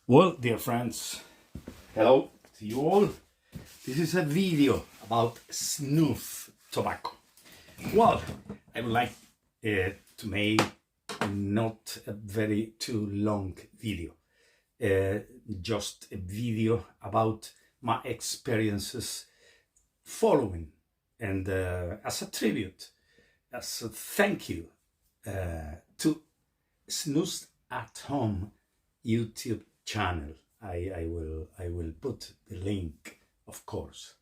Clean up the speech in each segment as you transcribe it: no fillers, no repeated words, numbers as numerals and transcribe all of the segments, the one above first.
Well, dear friends, hello to you all. This is a video about snuff tobacco. Well, I would like to make not a very too long video, just a video about my experiences following, and as a tribute, as a thank you to Snus at Home YouTube channel. I will put the link, of course.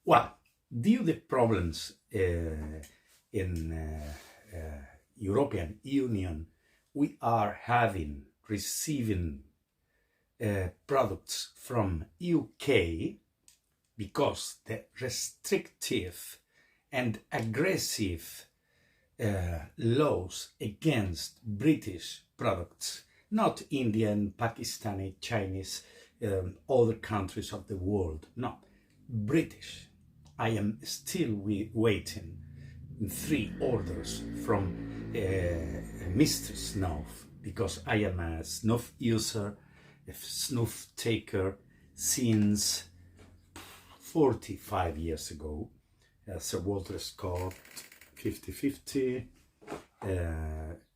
Well, due to the problems in European Union, we are receiving products from UK because the restrictive and aggressive laws against British products, not Indian, Pakistani, Chinese, other countries of the world, no, British. I am still waiting 3 orders from Mr. Snuff, because I am a snuff user, a snuff taker since 45 years ago. Sir Walter Scott 5050,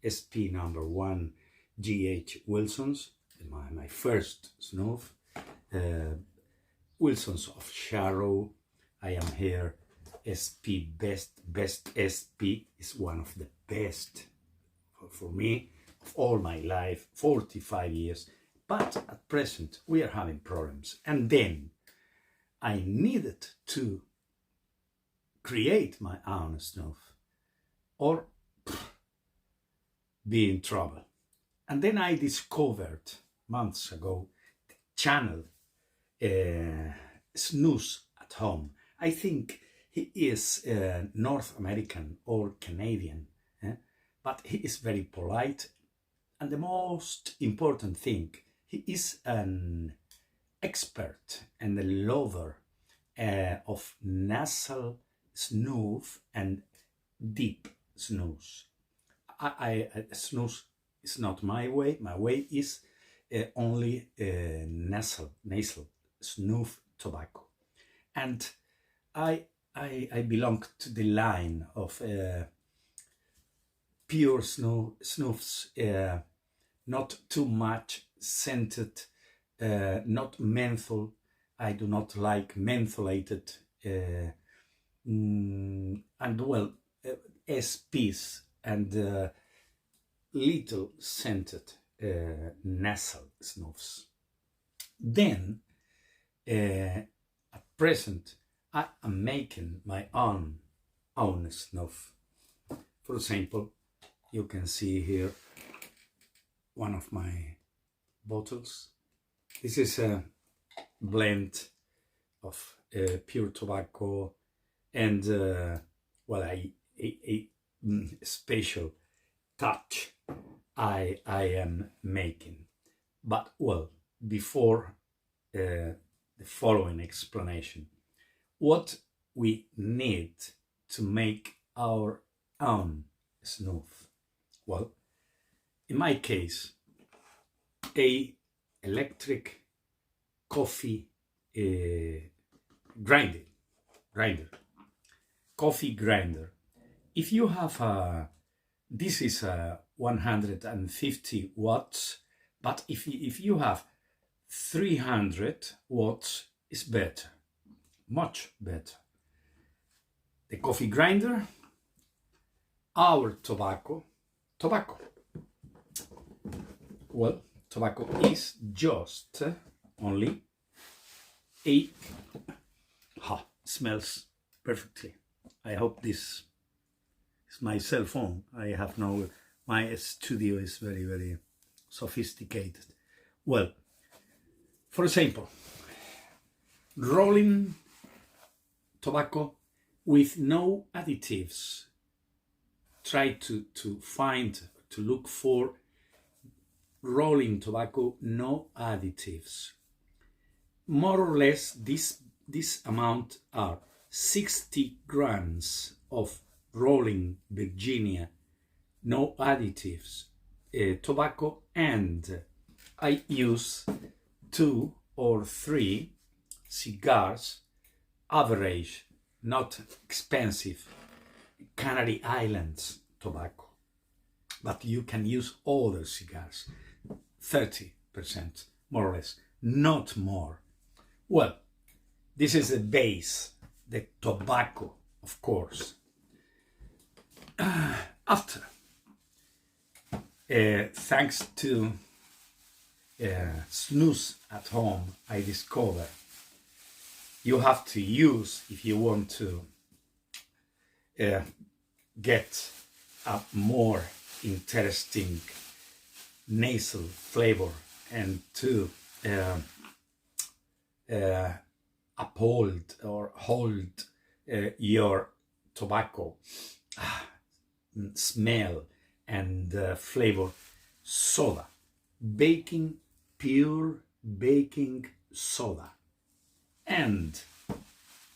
SP number 1 GH Wilson's, my first snuff, Wilson's of Sharrow. I am here, SP best SP is one of the best for me of all my life, 45 years. But at present we are having problems, and then I needed to create my own snuff or be in trouble. And then I discovered months ago the channel Snus at Home. I think he is North American or Canadian, but he is very polite, and the most important thing, he is an expert and a lover of nasal snuff and deep snus. Snus is not my way. My way is only nasal snuff tobacco, and I belong to the line of pure snuffs, not too much scented, not menthol. I do not like mentholated, and well, SPs and little scented nasal snuffs. Then, at present, I am making my own snuff. For example, you can see here one of my bottles. This is a blend of pure tobacco and well, a special touch I am making. But well, before the following explanation, what we need to make our own snuff? Well, in my case, a electric coffee grinder, coffee grinder. If you have this is a 150 watts, but if you have 300 watts, is better, much better. The coffee grinder, our tobacco. Well, tobacco is just only a smells perfectly. I hope this is my cell phone. I have no, my studio is very, very sophisticated. Well, for example, rolling tobacco with no additives. Try to look for rolling tobacco, no additives. More or less this amount are 60 grams of rolling Virginia, no additives, tobacco, and I use 2 or 3 cigars, average, not expensive, Canary Islands tobacco. But you can use other cigars, 30%, more or less, not more. Well, this is the base, the tobacco, of course. After, thanks to Snuff at home, I discovered you have to use, if you want to get a more interesting nasal flavor and to uphold or hold your tobacco smell and flavor, soda, pure baking soda, and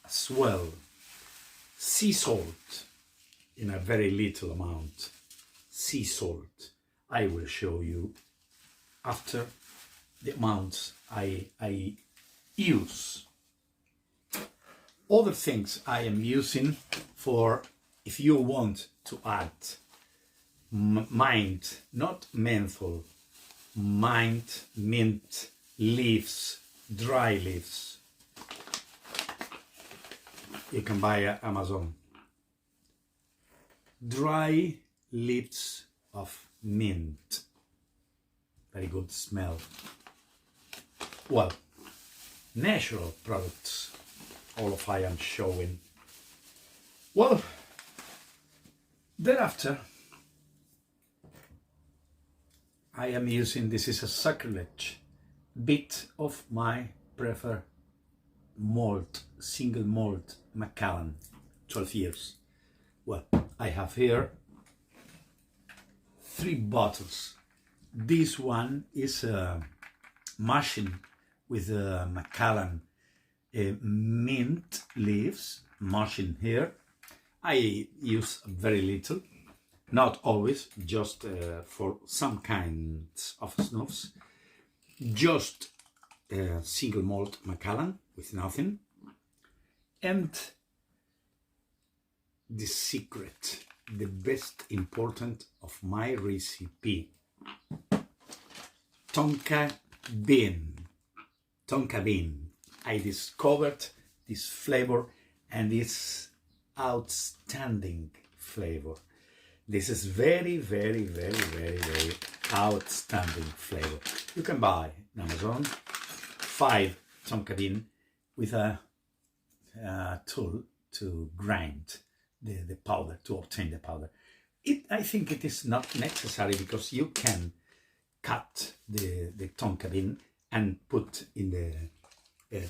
as well sea salt in a very little amount. Sea salt, I will show you after the amounts I use. Other things I am using for if you want to add mint, not menthol, mint leaves, dry leaves. You can buy at Amazon. Dry leaves of mint. Very good smell. Well, natural products, all of I am showing. Well, thereafter, I am using, this is a sacrilege, bit of my preferred malt, single malt Macallan, 12 years. Well, I have here 3 bottles. This one is mashing with Macallan mint leaves, mashing here. I use very little, not always, just for some kinds of snuffs. Just single malt Macallan with nothing. And the secret, the best important of my recipe, tonka bean. Tonka bean. I discovered this flavor and this outstanding flavor. This is very outstanding flavor. You can buy on Amazon 5 tonka bean with a tool to grind the powder, to obtain the powder. I think it is not necessary because you can cut the tonka bean and put in the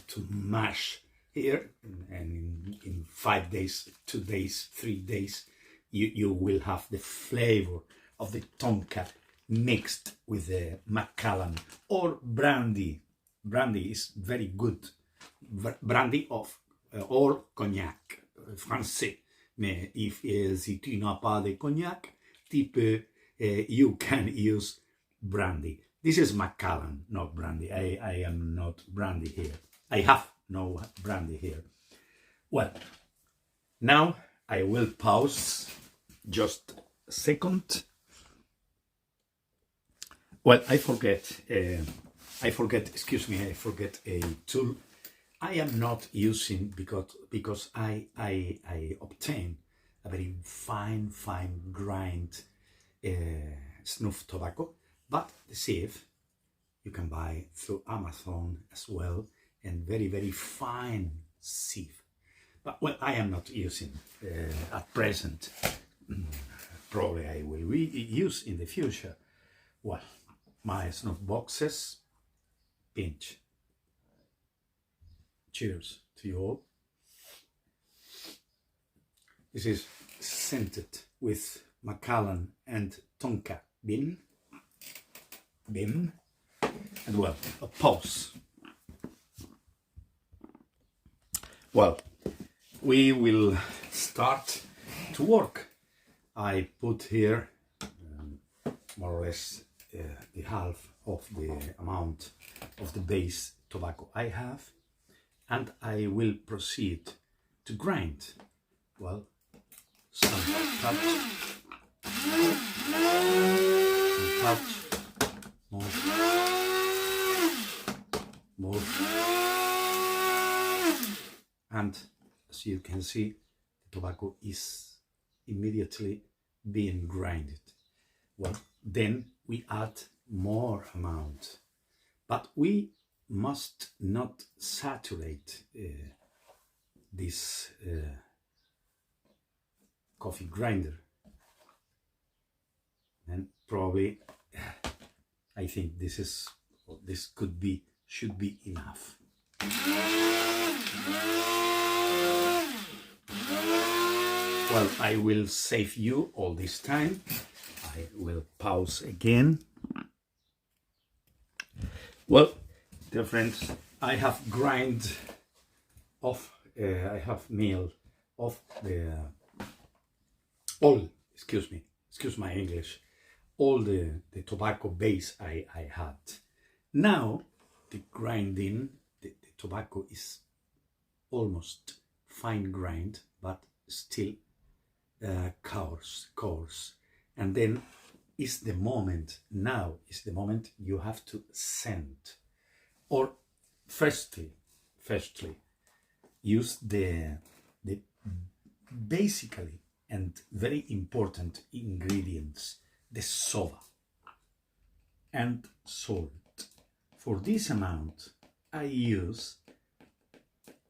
to mash here, and in 5 days, 2 days, 3 days, you will have the flavor of the tonka mixed with the Macallan or brandy. Brandy is very good. Brandy of or cognac français. Mais if si tu n'as pas de cognac, you can use brandy. This is Macallan, not brandy. I am not brandy here. I have no brandy here. Well, now I will pause just a second. Well, I forget a tool. I am not using because I obtain a very fine grind snuff tobacco, but the sieve you can buy through Amazon as well, and very fine sieve. But well, I am not using at present. Probably I will use in the future. Well, my snuff boxes, pinch. Cheers to you all. This is scented with Macallan and tonka bean. And well, a pause. Well, we will start to work. I put here more or less the half of the amount of the base tobacco I have, and I will proceed to grind. Well, some touch, more, and as you can see, the tobacco is immediately being grinded. Well, then we add more amount, but we must not saturate this coffee grinder. And probably I think this should be enough. Well, I will save you all this time. I will pause again. Well, dear friends, I have grind off, I have milled off the excuse my English, all the tobacco base I had. Now the grinding, the tobacco is almost fine grind, but still coarse. And then is the moment, now is the moment you have to scent. Or firstly, use the basically and very important ingredients, the soda and salt. For this amount, I use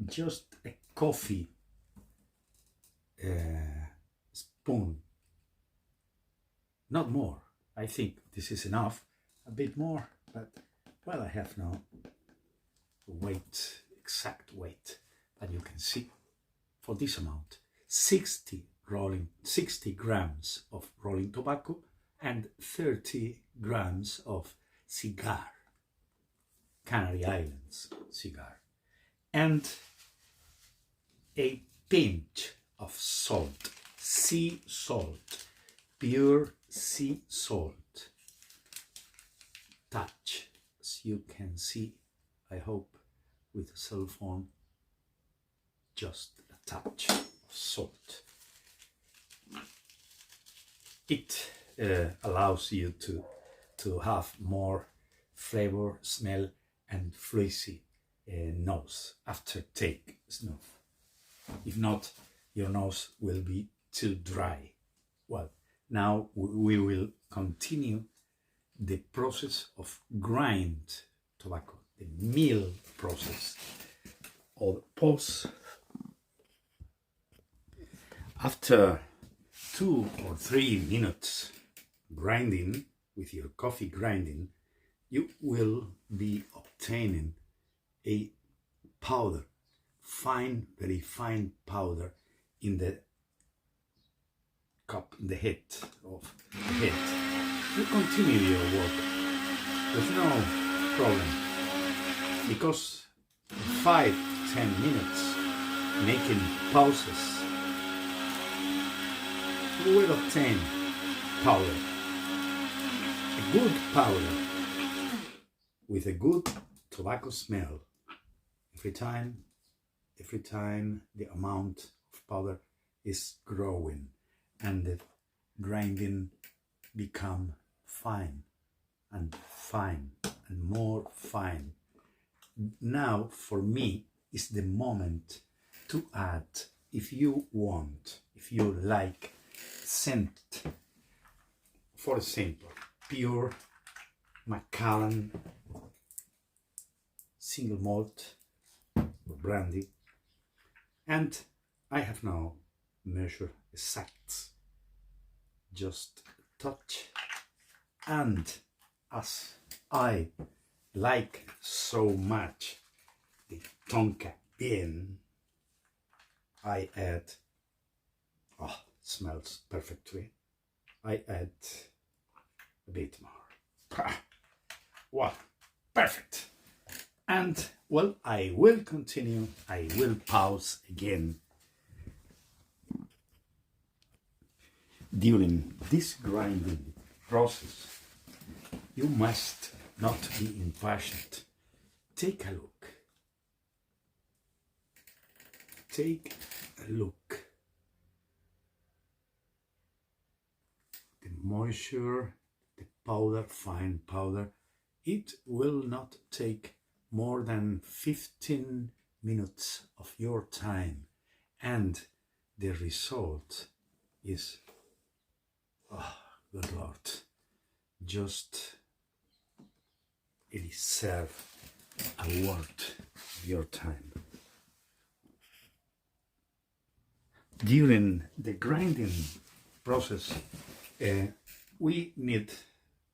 just a coffee spoon, not more. I think this is enough, a bit more, but well, I have no exact weight, but you can see for this amount, 60 grams of rolling tobacco and 30 grams of cigar, Canary Islands cigar, and a pinch of salt, sea salt, pure sea salt. Touch, as you can see, I hope with a cell phone, just a touch of salt. It allows you to have more flavor, smell, and frizzy nose after take snuff. If not, your nose will be too dry. Well, now we will continue the process of grind tobacco, the mill process. Or pause. After 2 or 3 minutes grinding with your coffee grinding, you will be obtaining a powder, fine, very fine powder in the cup, in the head of the head. You continue your work with no problem, because 5-10 minutes making pauses, you will obtain powder, a good powder with a good tobacco smell. Every time the amount of powder is growing and the grinding become fine and more fine. Now for me is the moment to add, if you want, if you like, scent. For example, pure Macallan single malt or brandy, and I have now measured exact, just a touch. And as I like so much the tonka bean, I add, smells perfectly, I add a bit more. Wow, perfect. And well, I will continue, I will pause again. During this grinding process, you must not be impatient. take a look. Take a look. The moisture, the powder, fine powder, it will not take more than 15 minutes of your time, and the result is, oh, good Lord, just it deserves a word of your time. During the grinding process, we need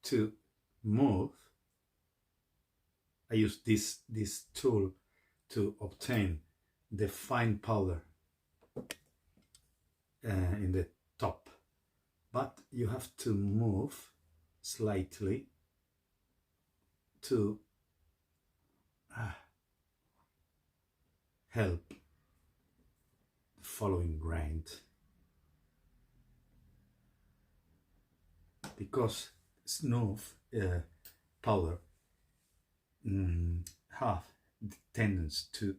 to move. I use this tool to obtain the fine powder in the top, but you have to move slightly to help the following grind, because Snuff powder have the tendency to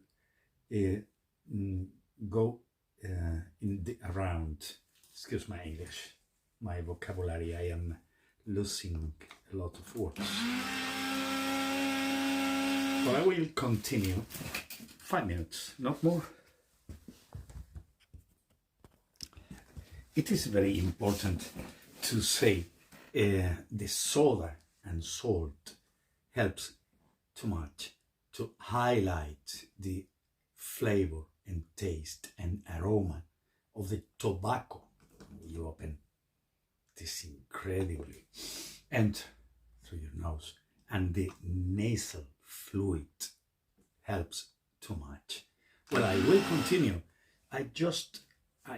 go in the around. Excuse my English, my vocabulary. I am losing a lot of words. But I will continue 5 minutes, not more. It is very important to say the soda and salt helps too much to highlight the flavor and taste and aroma of the tobacco. You open this incredibly and through your nose, and the nasal fluid helps too much. Well, I will continue. I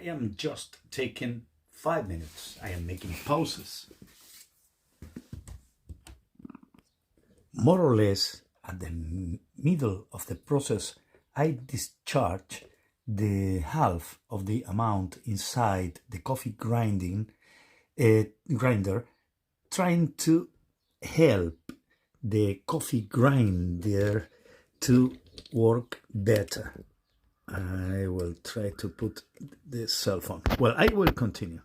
am just taking 5 minutes. I am making pauses. More or less at the middle of the process, I discharge the half of the amount inside the coffee grinder, trying to help the coffee grinder to work better. I will try to put the cell phone. Well, I will continue.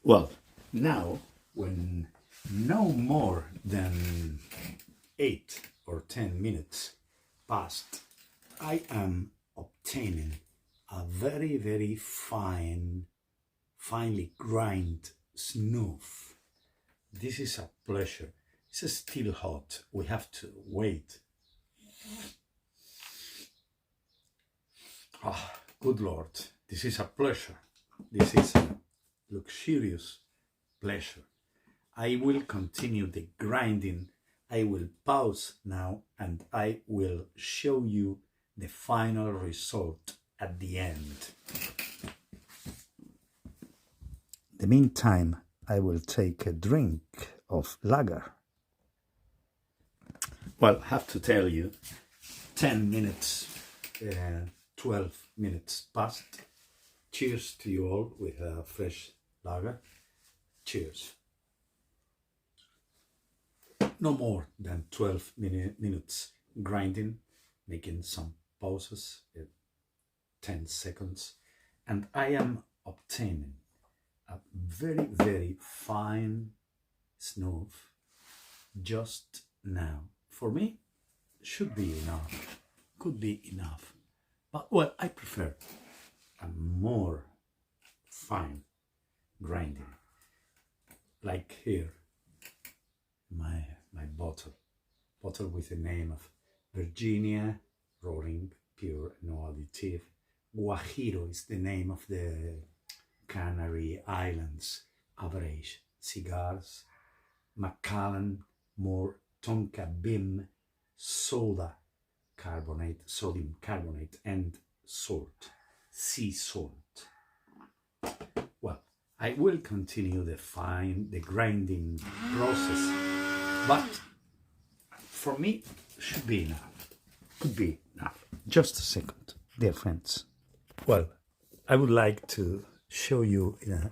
Well, now, when no more than 8 or 10 minutes passed, I am obtaining a very, very finely grind Snuff. This is a pleasure. It's still hot. We have to wait. Ah, good Lord, this is a pleasure. This is a luxurious pleasure. I will continue the grinding. I will pause now and I will show you the final result at the end. In the meantime, I will take a drink of lager. Well, I have to tell you, 10 minutes, 12 minutes passed. Cheers to you all with a fresh lager. Cheers. No more than 12 minutes grinding, making some pauses, 10 seconds, and I am obtaining a very, very fine Snuff just now. For me, should be enough, could be enough, but well, I prefer a more fine grinding, like here, my bottle with the name of Virginia, rolling, pure, no additive. Guajiro is the name of the Canary Islands average cigars. Macallan, more Tonka Beam, soda carbonate, sodium carbonate, and salt, sea salt. Well, I will continue the grinding process, but for me, should be enough. Could be enough. Just a second, dear friends. Well, I would like to show you in a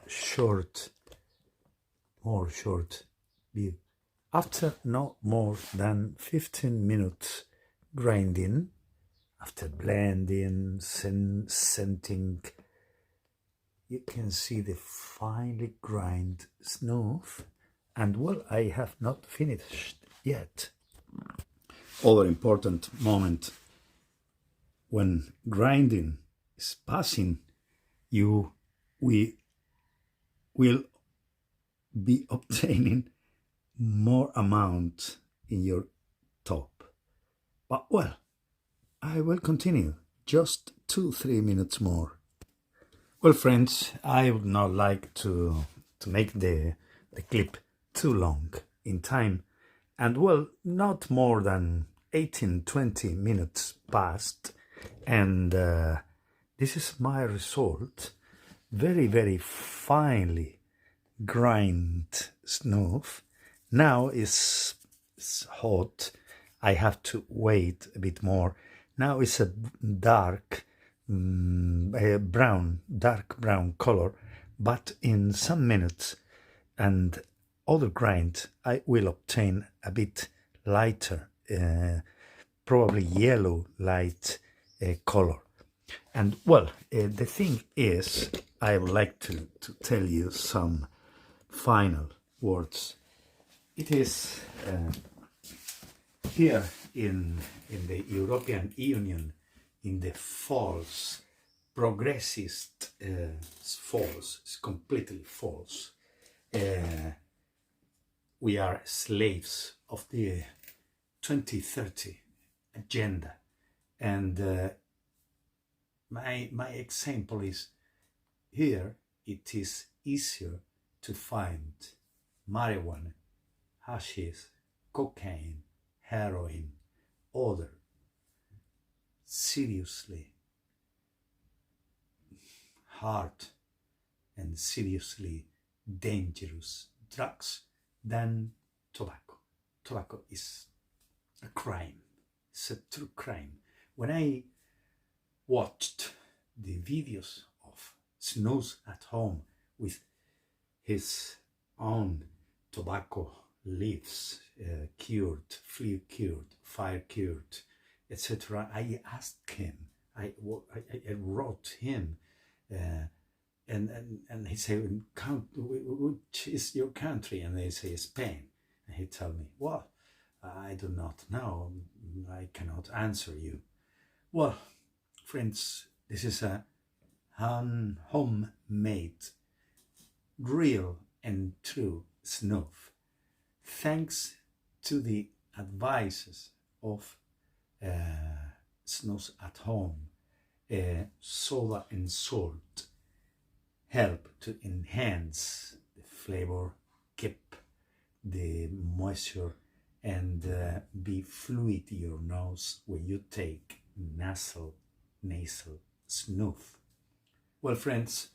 more short view. After no more than 15 minutes grinding, after blending, scenting, you can see the finely grind snuff. And well, I have not finished yet. Other important moment when grinding is passing, we will be obtaining more amount in your top. But well, I will continue just 2-3 minutes more. Well, friends, I would not like to make the clip too long in time, and well, not more than 18-20 minutes passed, and this is my result. Very, very finely grind snuff. Now it's hot. I have to wait a bit more. Now it's a dark dark brown color, but in some minutes and other grind I will obtain a bit lighter, probably yellow light color. And well, the thing is, I would like to tell you some final words. It is here in the European Union, in the false, progressist false, it's completely false. We are slaves of the 2030 agenda, and my example is here. It is easier to find marijuana, hashish, cocaine, heroin, other seriously hard and seriously dangerous drugs than tobacco. Tobacco is a crime. It's a true crime. When I watched the videos of Snuff at home with his own tobacco leaves, cured, flea cured, fire cured, etc., I asked him, I wrote him, and he said, which is your country? And they say Spain. And he told me, well, I do not know, I cannot answer you. Well, friends, this is a homemade, real and true snuff, thanks to the advices of Snuff at home. Soda and salt help to enhance the flavor, keep the moisture, and be fluid to your nose when you take nasal snuff. Well, friends,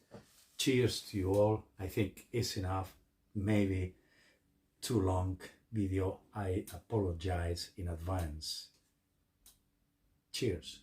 cheers to you all. I think it's enough. Maybe too long video. I apologize in advance. Cheers.